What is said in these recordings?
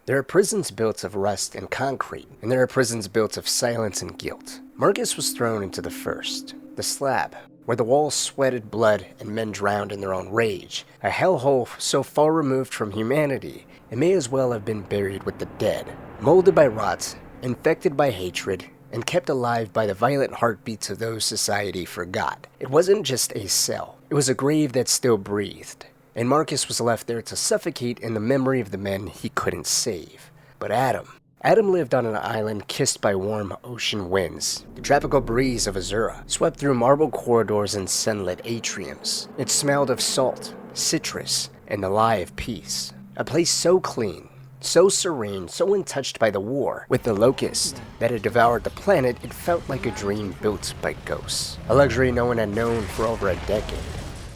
There are prisons built of rust and concrete, and there are prisons built of silence and guilt. Marcus was thrown into the first, the Slab, where the walls sweated blood and men drowned in their own rage, a hellhole so far removed from humanity it may as well have been buried with the dead, molded by rot, infected by hatred, and kept alive by the violent heartbeats of those society forgot. It wasn't just a cell, it was a grave that still breathed, and Marcus was left there to suffocate in the memory of the men he couldn't save. But Adam lived on an island kissed by warm ocean winds. The tropical breeze of Azura swept through marble corridors and sunlit atriums. It smelled of salt, citrus, and the lie of peace. A place so clean, so serene, so untouched by the war with the locust that had devoured the planet, it felt like a dream built by ghosts. A luxury no one had known for over a decade.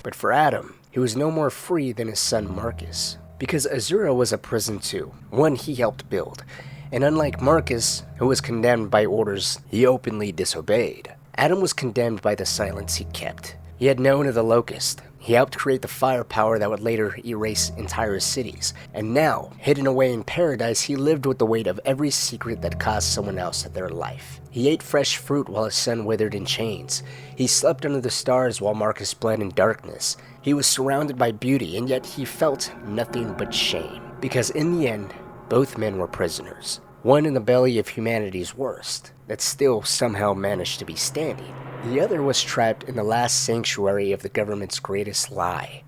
But for Adam, he was no more free than his son Marcus. Because Azura was a prison too, one he helped build. And unlike Marcus, who was condemned by orders he openly disobeyed, Adam was condemned by the silence he kept. He had known of the locust. He helped create the firepower that would later erase entire cities. And now, hidden away in paradise, he lived with the weight of every secret that cost someone else their life. He ate fresh fruit while his son withered in chains. He slept under the stars while Marcus bled in darkness. He was surrounded by beauty, and yet he felt nothing but shame. Because in the end, both men were prisoners. One in the belly of humanity's worst, that still somehow managed to be standing. The other was trapped in the last sanctuary of the government's greatest lie.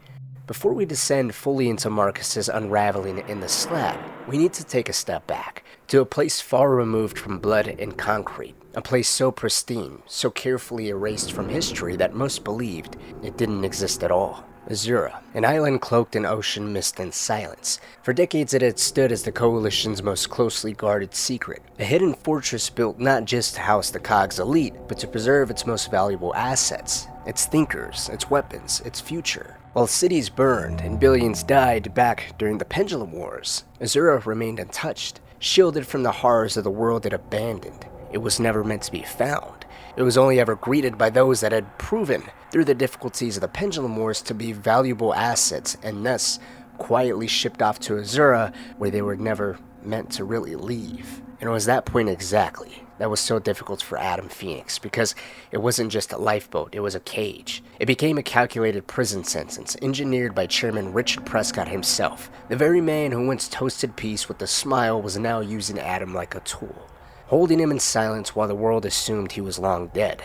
Before we descend fully into Marcus's unraveling in the Slab, we need to take a step back, to a place far removed from blood and concrete. A place so pristine, so carefully erased from history that most believed it didn't exist at all. Azura, an island cloaked in ocean mist and silence. For decades it had stood as the Coalition's most closely guarded secret, a hidden fortress built not just to house the COG's elite, but to preserve its most valuable assets, its thinkers, its weapons, its future. While cities burned and billions died back during the Pendulum Wars, Azura remained untouched, shielded from the horrors of the world it abandoned. It was never meant to be found. It was only ever greeted by those that had proven, through the difficulties of the Pendulum Wars, to be valuable assets, and thus quietly shipped off to Azura, where they were never meant to really leave. And it was that point exactly that was so difficult for Adam Fenix, because it wasn't just a lifeboat, it was a cage. It became a calculated prison sentence, engineered by Chairman Richard Prescott himself. The very man who once toasted peace with a smile was now using Adam like a tool, holding him in silence while the world assumed he was long dead.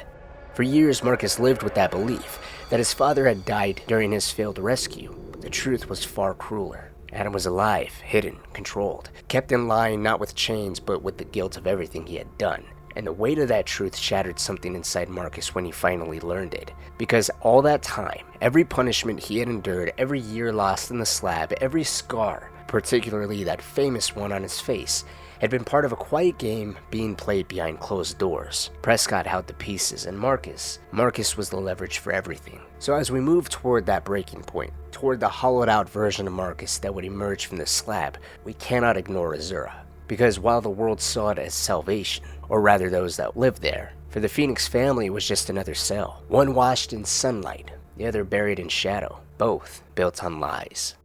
For years, Marcus lived with that belief, that his father had died during his failed rescue, but the truth was far crueler. Adam was alive, hidden, controlled, kept in line not with chains, but with the guilt of everything he had done. And the weight of that truth shattered something inside Marcus when he finally learned it. Because all that time, every punishment he had endured, every year lost in the Slab, every scar, particularly that famous one on his face, had been part of a quiet game being played behind closed doors. Prescott held the pieces, and Marcus was the leverage for everything. So as we move toward that breaking point, toward the hollowed out version of Marcus that would emerge from the Slab, we cannot ignore Azura. Because while the world saw it as salvation, or rather those that lived there, for the Fenix family it was just another cell. One washed in sunlight, the other buried in shadow, both built on lies.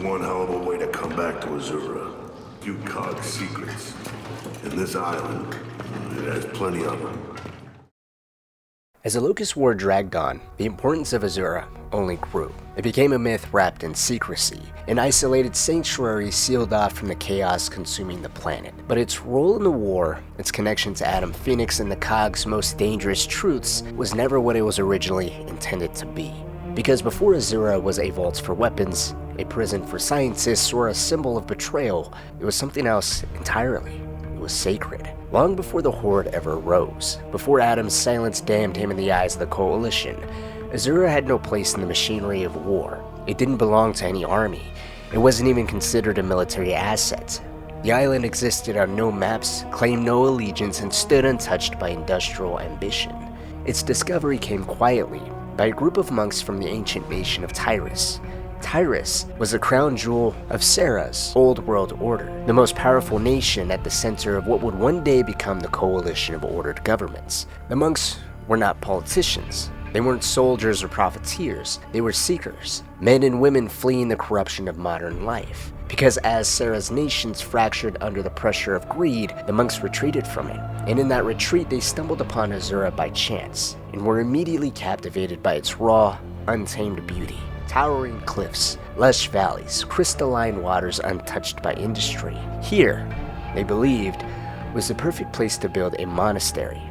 One hell of a way to come back to Azura. Few COG secrets. And this island, it has plenty of them. As the Locust War dragged on, the importance of Azura only grew. It became a myth wrapped in secrecy, an isolated sanctuary sealed off from the chaos consuming the planet. But its role in the war, its connection to Adam Fenix and the COG's most dangerous truths, was never what it was originally intended to be. Because before Azura was a vault for weapons, a prison for scientists, or a symbol of betrayal, it was something else entirely. It was sacred. Long before the Horde ever rose, before Adam's silence damned him in the eyes of the Coalition, Azura had no place in the machinery of war. It didn't belong to any army. It wasn't even considered a military asset. The island existed on no maps, claimed no allegiance, and stood untouched by industrial ambition. Its discovery came quietly, by a group of monks from the ancient nation of Tyrus. Tyrus was the crown jewel of Sarah's old world order, the most powerful nation at the center of what would one day become the coalition of ordered governments. The monks were not politicians. They weren't soldiers or profiteers, they were seekers, men and women fleeing the corruption of modern life. Because as Sarah's nations fractured under the pressure of greed, the monks retreated from it, and in that retreat they stumbled upon Azura by chance, and were immediately captivated by its raw, untamed beauty. Towering cliffs, lush valleys, crystalline waters untouched by industry. Here, they believed, was the perfect place to build a monastery,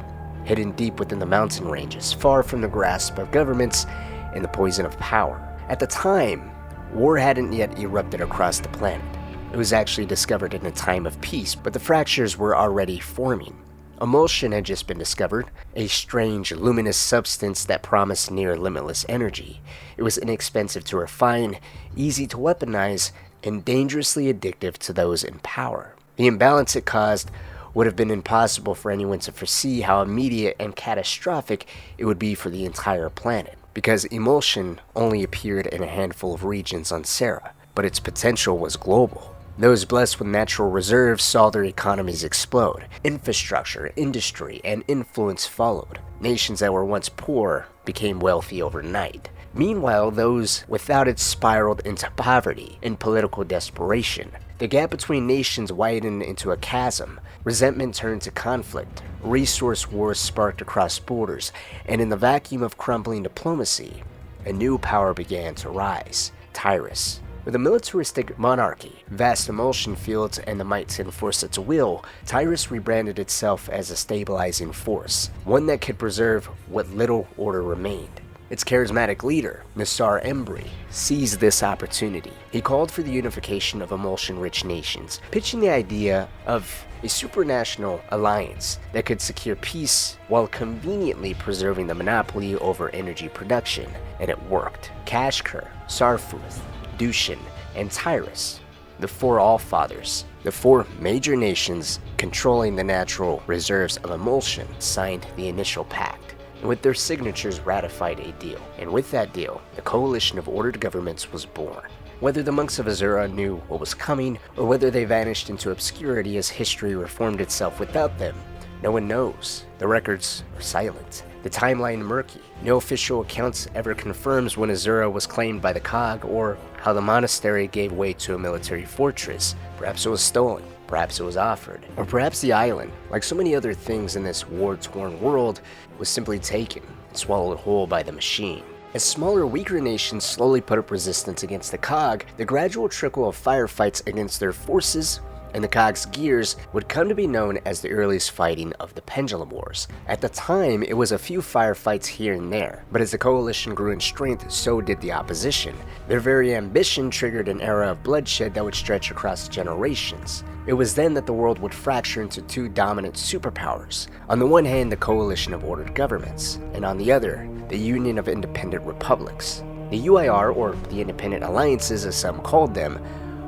hidden deep within the mountain ranges, far from the grasp of governments and the poison of power. At the time, war hadn't yet erupted across the planet. It was actually discovered in a time of peace, but the fractures were already forming. Emulsion had just been discovered, a strange, luminous substance that promised near limitless energy. It was inexpensive to refine, easy to weaponize, and dangerously addictive to those in power. The imbalance it caused would have been impossible for anyone to foresee how immediate and catastrophic it would be for the entire planet, because emulsion only appeared in a handful of regions on Sarah, but its potential was global. Those blessed with natural reserves saw their economies explode. Infrastructure, industry, and influence followed. Nations that were once poor became wealthy overnight. Meanwhile, those without it spiraled into poverty and political desperation. The gap between nations widened into a chasm. Resentment turned to conflict. Resource wars sparked across borders. And in the vacuum of crumbling diplomacy, a new power began to rise: Tyrus. With a militaristic monarchy, vast emulsion fields, and the might to enforce its will, Tyrus rebranded itself as a stabilizing force, one that could preserve what little order remained. Its charismatic leader, Nassar Embry, seized this opportunity. He called for the unification of emulsion-rich nations, pitching the idea of a supranational alliance that could secure peace while conveniently preserving the monopoly over energy production, and it worked. Kashkir, Sarfuth, Dushan, and Tyrus, the four Allfathers, the four major nations controlling the natural reserves of emulsion, signed the initial pact, and with their signatures ratified a deal. And with that deal, the coalition of ordered governments was born. Whether the monks of Azura knew what was coming, or whether they vanished into obscurity as history reformed itself without them, no one knows. The records are silent, the timeline murky. No official accounts ever confirms when Azura was claimed by the Cog, or how the monastery gave way to a military fortress. Perhaps it was stolen, perhaps it was offered, or perhaps the island, like so many other things in this war-torn world, was simply taken and swallowed whole by the machine. As smaller, weaker nations slowly put up resistance against the Cog, the gradual trickle of firefights against their forces and the Cog's gears would come to be known as the earliest fighting of the Pendulum Wars. At the time, it was a few firefights here and there, but as the coalition grew in strength, so did the opposition. Their very ambition triggered an era of bloodshed that would stretch across generations. It was then that the world would fracture into two dominant superpowers. On the one hand, the coalition of ordered governments, and on the other, the Union of Independent Republics. The UIR, or the Independent Alliances as some called them,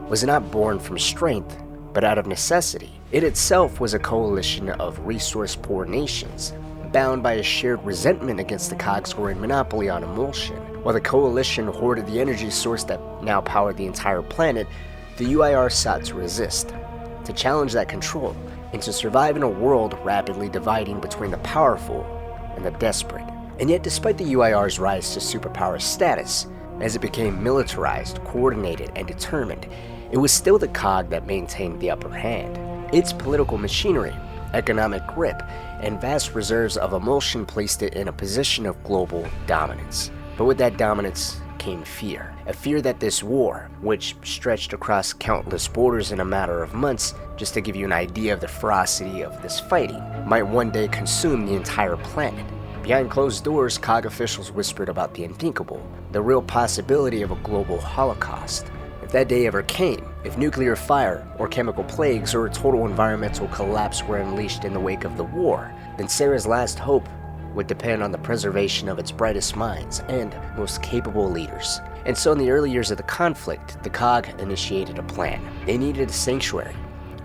was not born from strength, but out of necessity. It itself was a coalition of resource-poor nations, bound by a shared resentment against the Cog's growing monopoly on emulsion. While the coalition hoarded the energy source that now powered the entire planet, the UIR sought to resist, to challenge that control, and to survive in a world rapidly dividing between the powerful and the desperate. And yet, despite the UIR's rise to superpower status, as it became militarized, coordinated, and determined, it was still the Cog that maintained the upper hand. Its political machinery, economic grip, and vast reserves of emulsion placed it in a position of global dominance. But with that dominance came fear. A fear that this war, which stretched across countless borders in a matter of months, just to give you an idea of the ferocity of this fighting, might one day consume the entire planet. Behind closed doors, Cog officials whispered about the unthinkable, the real possibility of a global holocaust. If that day ever came, if nuclear fire, or chemical plagues, or a total environmental collapse were unleashed in the wake of the war, then Sarah's last hope would depend on the preservation of its brightest minds and most capable leaders. And so in the early years of the conflict, the Cog initiated a plan. They needed a sanctuary,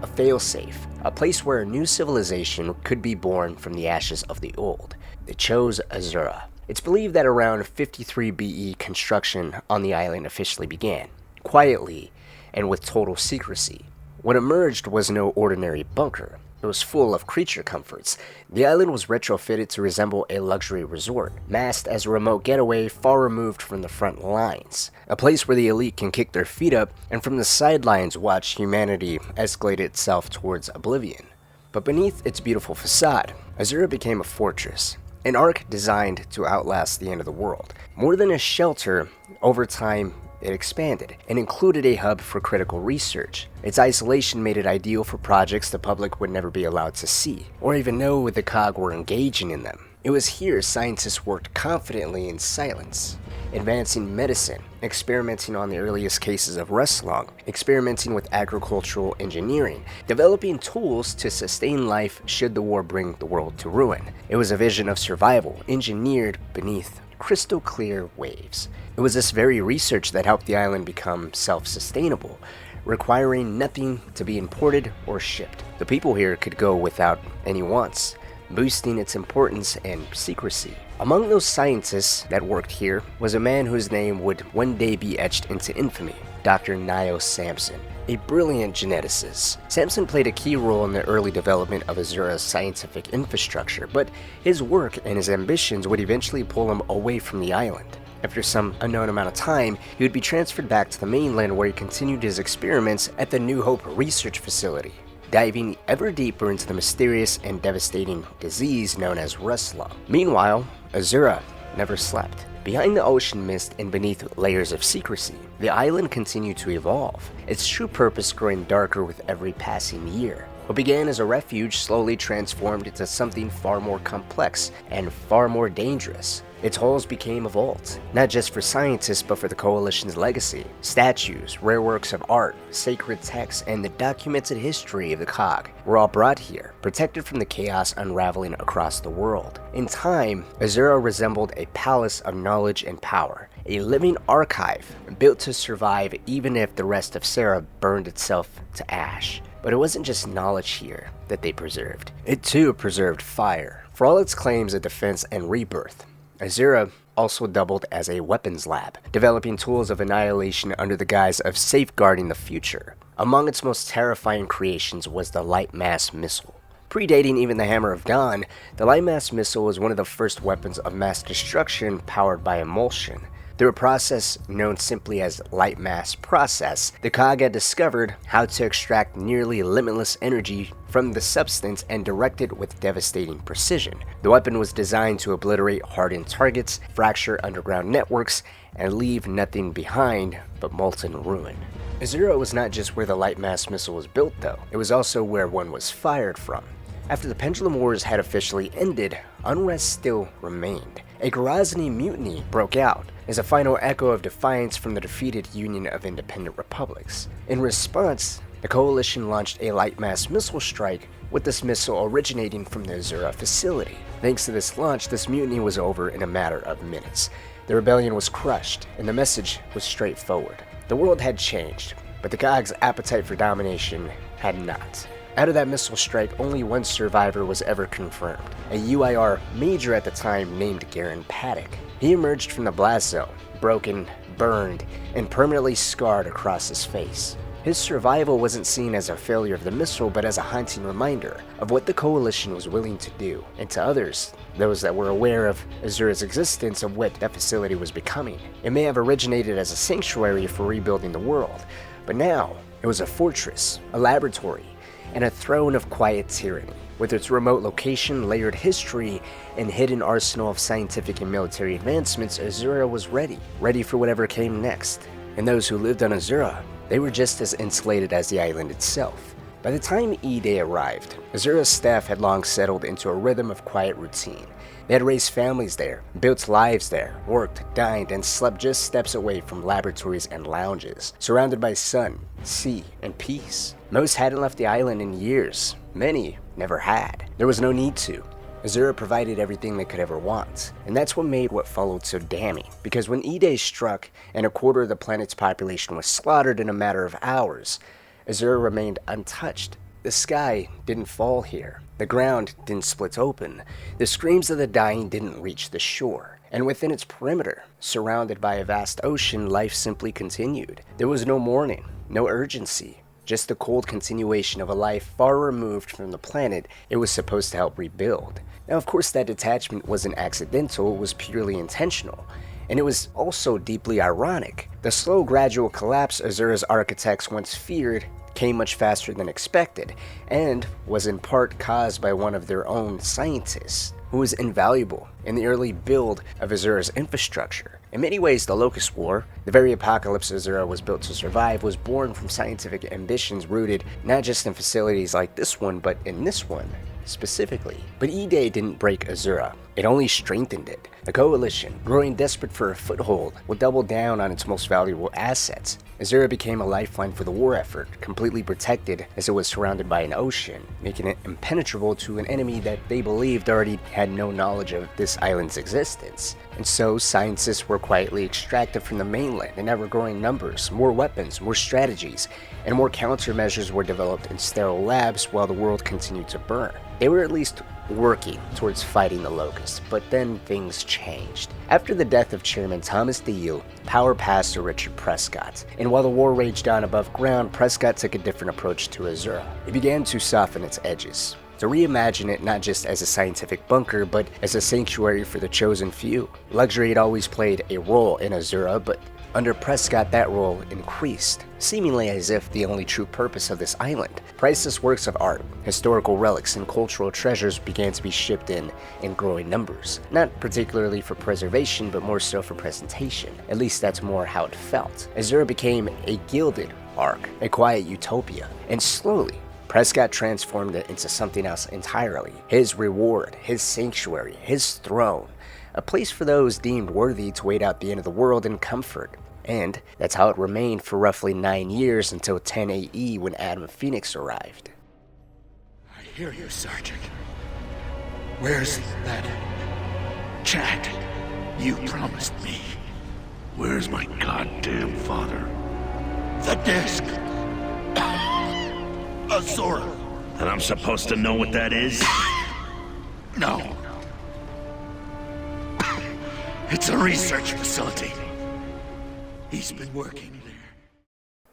a failsafe, a place where a new civilization could be born from the ashes of the old. They chose Azura. It's believed that around 53 BE construction on the island officially began, quietly and with total secrecy. What emerged was no ordinary bunker. It was full of creature comforts. The island was retrofitted to resemble a luxury resort, masked as a remote getaway far removed from the front lines. A place where the elite can kick their feet up and from the sidelines watch humanity escalate itself towards oblivion. But beneath its beautiful facade, Azura became a fortress. An ark designed to outlast the end of the world. More than a shelter, over time, it expanded and included a hub for critical research. Its isolation made it ideal for projects the public would never be allowed to see, or even know the COG were engaging in them. It was here scientists worked confidently in silence, advancing medicine, experimenting on the earliest cases of rust lung, experimenting with agricultural engineering, developing tools to sustain life should the war bring the world to ruin. It was a vision of survival, engineered beneath crystal clear waves. It was this very research that helped the island become self-sustainable, requiring nothing to be imported or shipped. The people here could go without any wants, boosting its importance and secrecy. Among those scientists that worked here was a man whose name would one day be etched into infamy, Dr. Nio Sampson, a brilliant geneticist. Sampson played a key role in the early development of Azura's scientific infrastructure, but his work and his ambitions would eventually pull him away from the island. After some unknown amount of time, he would be transferred back to the mainland where he continued his experiments at the New Hope Research Facility, diving ever deeper into the mysterious and devastating disease known as rust lung. Meanwhile, Azura never slept. Behind the ocean mist and beneath layers of secrecy, the island continued to evolve, its true purpose growing darker with every passing year. What began as a refuge slowly transformed into something far more complex and far more dangerous. Its halls became a vault, not just for scientists but for the Coalition's legacy. Statues, rare works of art, sacred texts, and the documented history of the COG were all brought here, protected from the chaos unraveling across the world. In time, Azura resembled a palace of knowledge and power, a living archive built to survive even if the rest of Sarah burned itself to ash. But it wasn't just knowledge here that they preserved. It too preserved fire. For all its claims of defense and rebirth, Azura also doubled as a weapons lab, developing tools of annihilation under the guise of safeguarding the future. Among its most terrifying creations was the Lightmass Missile. Predating even the Hammer of Dawn, the Lightmass Missile was one of the first weapons of mass destruction powered by emulsion. Through a process known simply as Lightmass Process, the COG had discovered how to extract nearly limitless energy from the substance and direct it with devastating precision. The weapon was designed to obliterate hardened targets, fracture underground networks, and leave nothing behind but molten ruin. Azura was not just where the Lightmass Missile was built though, it was also where one was fired from. After the Pendulum Wars had officially ended, unrest still remained. A Ghazni mutiny broke out as a final echo of defiance from the defeated Union of Independent Republics. In response, the Coalition launched a Lightmass Missile strike, with this missile originating from the Azura facility. Thanks to this launch, this mutiny was over in a matter of minutes. The rebellion was crushed, and the message was straightforward. The world had changed, but the COG's appetite for domination had not. Out of that missile strike, only one survivor was ever confirmed, a UIR major at the time named Garen Paddock. He emerged from the blast zone, broken, burned, and permanently scarred across his face. His survival wasn't seen as a failure of the missile, but as a haunting reminder of what the Coalition was willing to do, and to others, those that were aware of Azura's existence, of what that facility was becoming. It may have originated as a sanctuary for rebuilding the world, but now it was a fortress, a laboratory, and a throne of quiet tyranny. With its remote location, layered history, and hidden arsenal of scientific and military advancements, Azura was ready for whatever came next. And those who lived on Azura, they were just as insulated as the island itself. By the time E-Day arrived, Azura's staff had long settled into a rhythm of quiet routine. They had raised families there, built lives there, worked, dined, and slept just steps away from laboratories and lounges, surrounded by sun, sea, and peace. Most hadn't left the island in years. Many never had. There was no need to. Azura provided everything they could ever want, and that's what made what followed so damning, because when E-Day struck and a quarter of the planet's population was slaughtered in a matter of hours, Azura remained untouched. The sky didn't fall here. The ground didn't split open. The screams of the dying didn't reach the shore. And within its perimeter, surrounded by a vast ocean, life simply continued. There was no mourning, no urgency, just a cold continuation of a life far removed from the planet it was supposed to help rebuild. Now, of course, that detachment wasn't accidental, it was purely intentional. And it was also deeply ironic. The slow, gradual collapse Azura's architects once feared came much faster than expected, and was in part caused by one of their own scientists, who was invaluable in the early build of Azura's infrastructure. In many ways, the Locust War, the very apocalypse Azura was built to survive, was born from scientific ambitions rooted not just in facilities like this one, but in this one specifically. But E-Day didn't break Azura, it only strengthened it. The coalition, growing desperate for a foothold, would double down on its most valuable assets. Azura became a lifeline for the war effort, completely protected as it was surrounded by an ocean, making it impenetrable to an enemy that they believed already had no knowledge of this island's existence. And so scientists were quietly extracted from the mainland in ever-growing numbers. More weapons, more strategies, and more countermeasures were developed in sterile labs while the world continued to burn. They were at least working towards fighting the Locusts, but then things changed. After the death of Chairman Thomas DeYoe, power passed to Richard Prescott, and while the war raged on above ground, Prescott took a different approach to Azura. He began to soften its edges, to reimagine it not just as a scientific bunker, but as a sanctuary for the chosen few. Luxury had always played a role in Azura, but under Prescott, that role increased, seemingly as if the only true purpose of this island. Priceless works of art, historical relics, and cultural treasures began to be shipped in growing numbers. Not particularly for preservation, but more so for presentation. At least that's more how it felt. Azura became a gilded ark, a quiet utopia, and slowly, Prescott transformed it into something else entirely. His reward, his sanctuary, his throne. A place for those deemed worthy to wait out the end of the world in comfort. And that's how it remained for roughly 9 years until 10 AE when Adam Fenix arrived. I hear you, Sergeant. Where's that chat you promised me? Where's my goddamn father? The disc! Azura! And I'm supposed to know what that is? No. It's a research facility. He's been working there.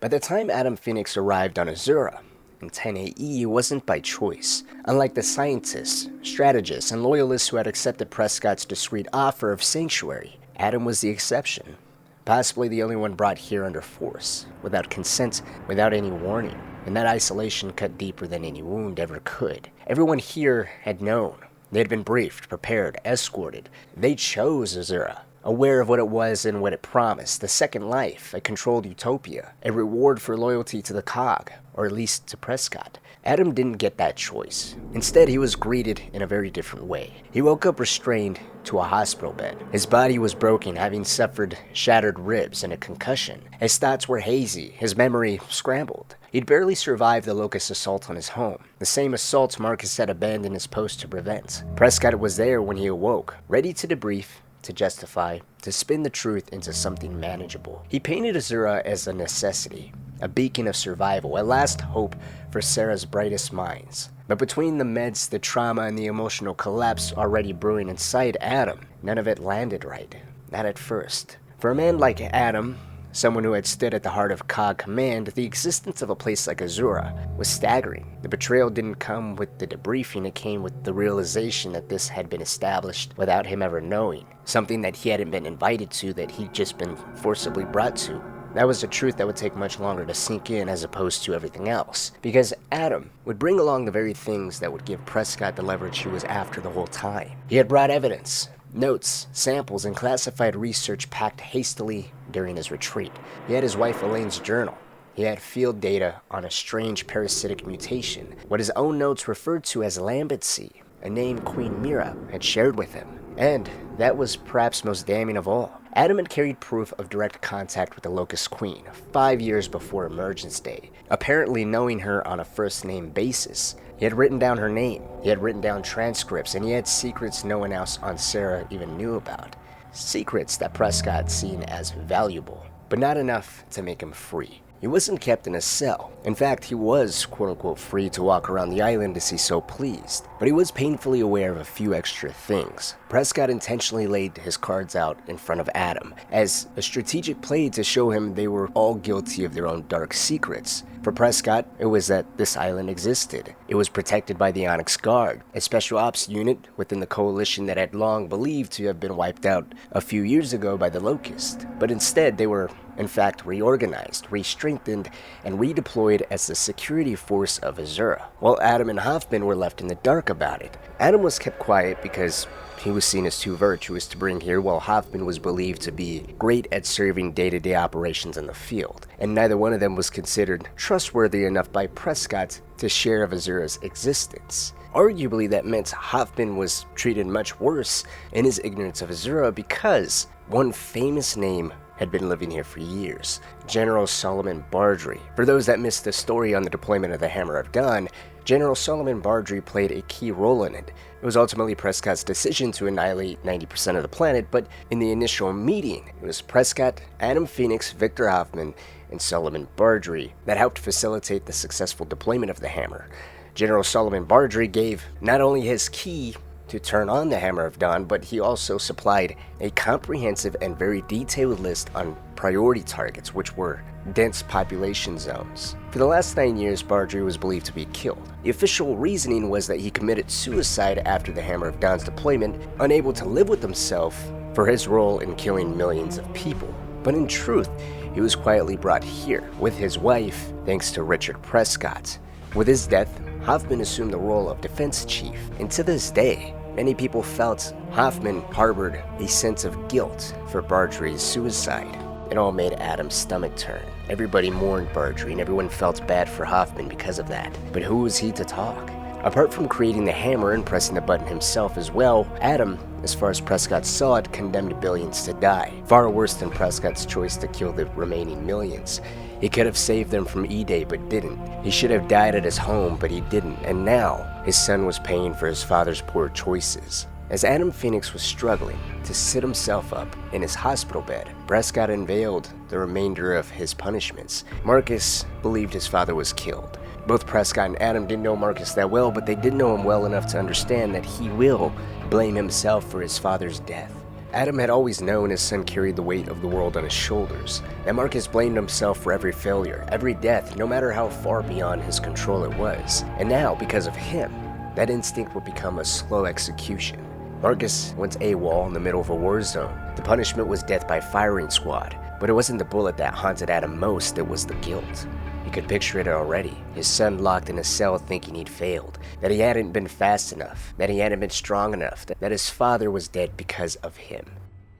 By the time Adam Fenix arrived on Azura in 10 AE, it wasn't by choice. Unlike the scientists, strategists, and loyalists who had accepted Prescott's discreet offer of sanctuary, Adam was the exception. Possibly the only one brought here under force, without consent, without any warning. And that isolation cut deeper than any wound ever could. Everyone here had known. They had been briefed, prepared, escorted. They chose Azura, aware of what it was and what it promised, the second life, a controlled utopia, a reward for loyalty to the cog, or at least to Prescott. Adam didn't get that choice. Instead, he was greeted in a very different way. He woke up restrained to a hospital bed. His body was broken, having suffered shattered ribs and a concussion. His thoughts were hazy, his memory scrambled. He'd barely survived the Locust assault on his home, the same assault Marcus had abandoned his post to prevent. Prescott was there when he awoke, ready to debrief, to justify, to spin the truth into something manageable. He painted Azura as a necessity, a beacon of survival, a last hope for Sarah's brightest minds. But between the meds, the trauma, and the emotional collapse already brewing inside Adam, none of it landed right. Not at first. For a man like Adam, someone who had stood at the heart of COG Command, the existence of a place like Azura was staggering. The betrayal didn't come with the debriefing, it came with the realization that this had been established without him ever knowing. Something that he hadn't been invited to, that he'd just been forcibly brought to. That was a truth that would take much longer to sink in as opposed to everything else. Because Adam would bring along the very things that would give Prescott the leverage he was after the whole time. He had brought evidence, notes, samples, and classified research packed hastily during his retreat. He had his wife Elaine's journal. He had field data on a strange parasitic mutation, what his own notes referred to as lambency, a name Queen Mira had shared with him. And that was perhaps most damning of all. Adam had carried proof of direct contact with the Locust Queen 5 years before Emergence Day, apparently knowing her on a first-name basis. He had written down her name, he had written down transcripts, and he had secrets no one else on Sarah even knew about. Secrets that Prescott seen as valuable, but not enough to make him free. He wasn't kept in a cell. In fact, he was, quote-unquote, free to walk around the island as he so pleased. But he was painfully aware of a few extra things. Prescott intentionally laid his cards out in front of Adam as a strategic play to show him they were all guilty of their own dark secrets. For Prescott, it was that this island existed. It was protected by the Onyx Guard, a special ops unit within the coalition that had long believed to have been wiped out a few years ago by the Locust. But instead, they were, in fact, reorganized, re-strengthened, and redeployed as the security force of Azura, while Adam and Hoffman were left in the dark about it. Adam was kept quiet because he was seen as too virtuous to bring here, while Hoffman was believed to be great at serving day-to-day operations in the field, and neither one of them was considered trustworthy enough by Prescott to share of Azura's existence. Arguably, that meant Hoffman was treated much worse in his ignorance of Azura because one famous name had been living here for years, General Solomon Bardry. For those that missed the story on the deployment of the Hammer of Dawn, General Solomon Bardry played a key role in it. It was ultimately Prescott's decision to annihilate 90% of the planet, but in the initial meeting, it was Prescott, Adam Fenix, Victor Hoffman, and Solomon Bardry that helped facilitate the successful deployment of the Hammer. General Solomon Bardry gave not only his key to turn on the Hammer of Dawn, but he also supplied a comprehensive and very detailed list on priority targets, which were dense population zones. For the last 9 years, Bardry was believed to be killed. The official reasoning was that he committed suicide after the Hammer of Dawn's deployment, unable to live with himself for his role in killing millions of people. But in truth, he was quietly brought here with his wife, thanks to Richard Prescott. With his death, Hoffman assumed the role of defense chief, and to this day, many people felt Hoffman harbored a sense of guilt for Bardry's suicide. It all made Adam's stomach turn. Everybody mourned Bardry, and everyone felt bad for Hoffman because of that. But who was he to talk? Apart from creating the hammer and pressing the button himself as well, Adam, as far as Prescott saw it, condemned billions to die. Far worse than Prescott's choice to kill the remaining millions. He could have saved them from E-Day, but didn't. He should have died at his home, but he didn't. And now, his son was paying for his father's poor choices. As Adam Fenix was struggling to sit himself up in his hospital bed, Prescott unveiled the remainder of his punishments. Marcus believed his father was killed. Both Prescott and Adam didn't know Marcus that well, but they did know him well enough to understand that he will blame himself for his father's death. Adam had always known his son carried the weight of the world on his shoulders, and Marcus blamed himself for every failure, every death, no matter how far beyond his control it was. And now, because of him, that instinct would become a slow execution. Marcus went AWOL in the middle of a war zone. The punishment was death by firing squad, but it wasn't the bullet that haunted Adam most, it was the guilt. He could picture it already, his son locked in a cell thinking he'd failed, that he hadn't been fast enough, that he hadn't been strong enough, that his father was dead because of him.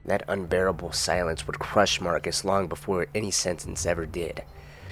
That unbearable silence would crush Marcus long before any sentence ever did.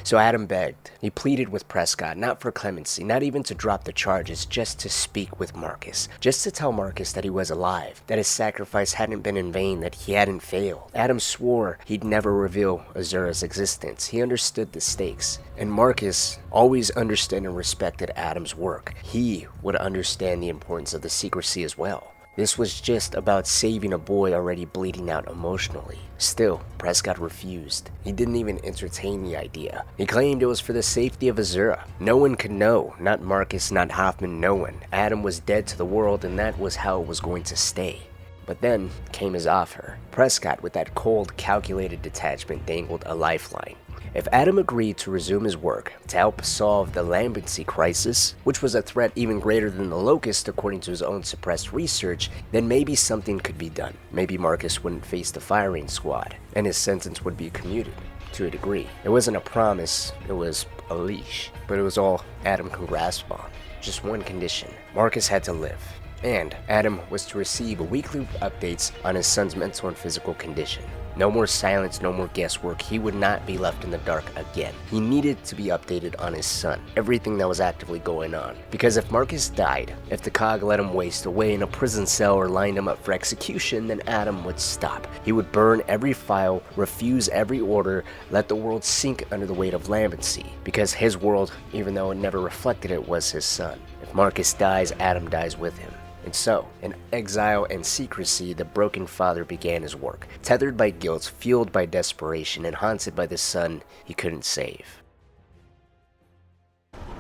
So Adam begged. He pleaded with Prescott, not for clemency, not even to drop the charges, just to speak with Marcus. Just to tell Marcus that he was alive, that his sacrifice hadn't been in vain, that he hadn't failed. Adam swore he'd never reveal Azura's existence. He understood the stakes. And Marcus always understood and respected Adam's work. He would understand the importance of the secrecy as well. This was just about saving a boy already bleeding out emotionally. Still, Prescott refused. He didn't even entertain the idea. He claimed it was for the safety of Azura. No one could know, not Marcus, not Hoffman, no one. Adam was dead to the world, and that was how it was going to stay. But then came his offer. Prescott, with that cold, calculated detachment, dangled a lifeline. If Adam agreed to resume his work to help solve the lambency crisis, which was a threat even greater than the Locust according to his own suppressed research, then maybe something could be done. Maybe Marcus wouldn't face the firing squad, and his sentence would be commuted, to a degree. It wasn't a promise, it was a leash, but it was all Adam could grasp on. Just one condition: Marcus had to live. And Adam was to receive weekly updates on his son's mental and physical condition. No more silence, no more guesswork. He would not be left in the dark again. He needed to be updated on his son, everything that was actively going on. Because if Marcus died, if the cog let him waste away in a prison cell or lined him up for execution, then Adam would stop. He would burn every file, refuse every order, let the world sink under the weight of lambency. Because his world, even though it never reflected it, was his son. If Marcus dies, Adam dies with him. And so, in exile and secrecy, the broken father began his work, tethered by guilt, fueled by desperation, and haunted by the son he couldn't save.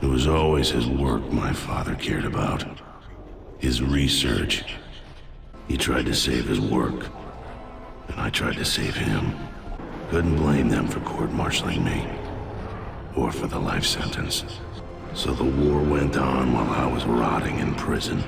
It was always his work my father cared about. His research. He tried to save his work, and I tried to save him. Couldn't blame them for court-martialing me. or for the life sentence. So the war went on while I was rotting in prison.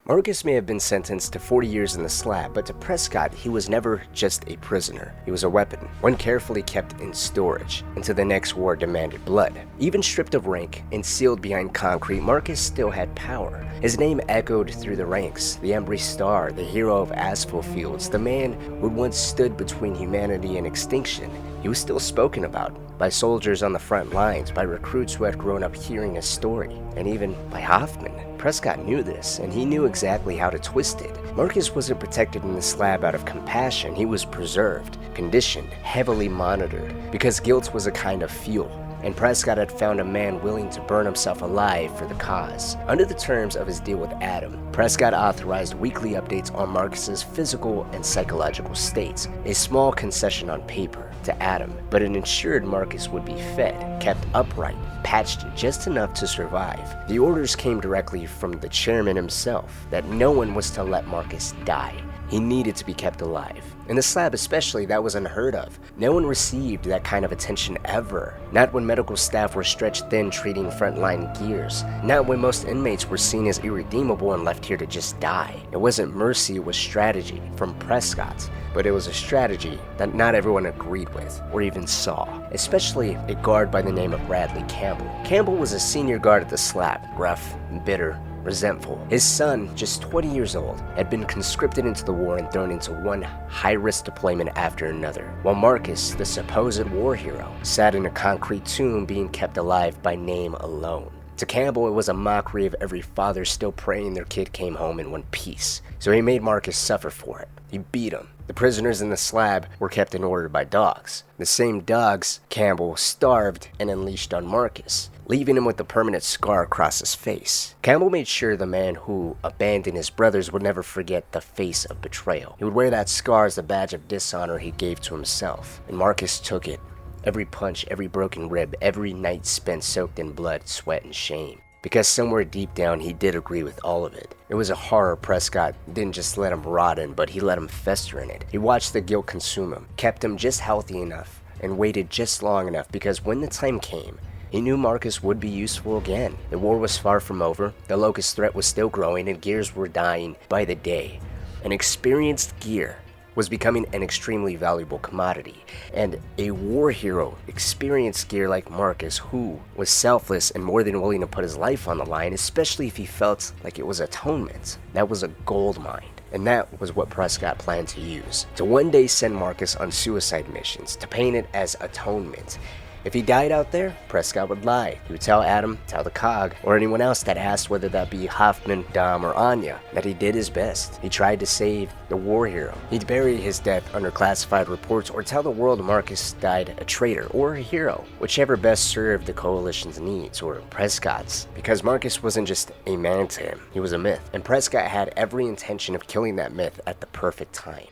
Marcus may have been sentenced to 40 years in the Slab, but to Prescott, he was never just a prisoner. He was a weapon, one carefully kept in storage, until the next war demanded blood. Even stripped of rank and sealed behind concrete, Marcus still had power. His name echoed through the ranks, the Embry Star, the hero of asphalt fields, the man who once stood between humanity and extinction. He was still spoken about by soldiers on the front lines, by recruits who had grown up hearing his story, and even by Hoffman. Prescott knew this, and he knew exactly how to twist it. Marcus wasn't protected in the Slab out of compassion. He was preserved, conditioned, heavily monitored, because guilt was a kind of fuel. And Prescott had found a man willing to burn himself alive for the cause. Under the terms of his deal with Adam, Prescott authorized weekly updates on Marcus's physical and psychological states, a small concession on paper to Adam, but it ensured Marcus would be fed, kept upright, patched just enough to survive. The orders came directly from the chairman himself that no one was to let Marcus die. He needed to be kept alive. In the Slab especially, that was unheard of. No one received that kind of attention ever. Not when medical staff were stretched thin treating frontline gears. Not when most inmates were seen as irredeemable and left here to just die. It wasn't mercy, it was strategy from Prescott. But it was a strategy that not everyone agreed with or even saw, especially a guard by the name of Bradley Campbell. Campbell was a senior guard at the Slab, rough, bitter, resentful. His son, just 20 years old, had been conscripted into the war and thrown into one high-risk deployment after another, while Marcus, the supposed war hero, sat in a concrete tomb being kept alive by name alone. To Campbell, it was a mockery of every father still praying their kid came home in one piece, so he made Marcus suffer for it. He beat him. The prisoners in the Slab were kept in order by dogs. The same dogs Campbell starved and unleashed on Marcus, leaving him with a permanent scar across his face. Campbell made sure the man who abandoned his brothers would never forget the face of betrayal. He would wear that scar as the badge of dishonor he gave to himself, and Marcus took it. Every punch, every broken rib, every night spent soaked in blood, sweat, and shame. Because somewhere deep down he did agree with all of it. It was a horror Prescott didn't just let him rot in, but he let him fester in it. He watched the guilt consume him, kept him just healthy enough, and waited just long enough because when the time came, he knew Marcus would be useful again. The war was far from over, the locust threat was still growing, and gears were dying by the day. An experienced gear was becoming an extremely valuable commodity, and a war hero, experienced gear like Marcus, who was selfless and more than willing to put his life on the line, especially if he felt like it was atonement. That was a gold mine. And that was what Prescott planned to use, to one day send Marcus on suicide missions, to paint it as atonement. If he died out there, Prescott would lie. He would tell Adam, tell the Cog, or anyone else that asked, whether that be Hoffman, Dom, or Anya, that he did his best. He tried to save the war hero. He'd bury his death under classified reports or tell the world Marcus died a traitor or a hero, whichever best served the coalition's needs, or Prescott's. Because Marcus wasn't just a man to him, he was a myth, and Prescott had every intention of killing that myth at the perfect time.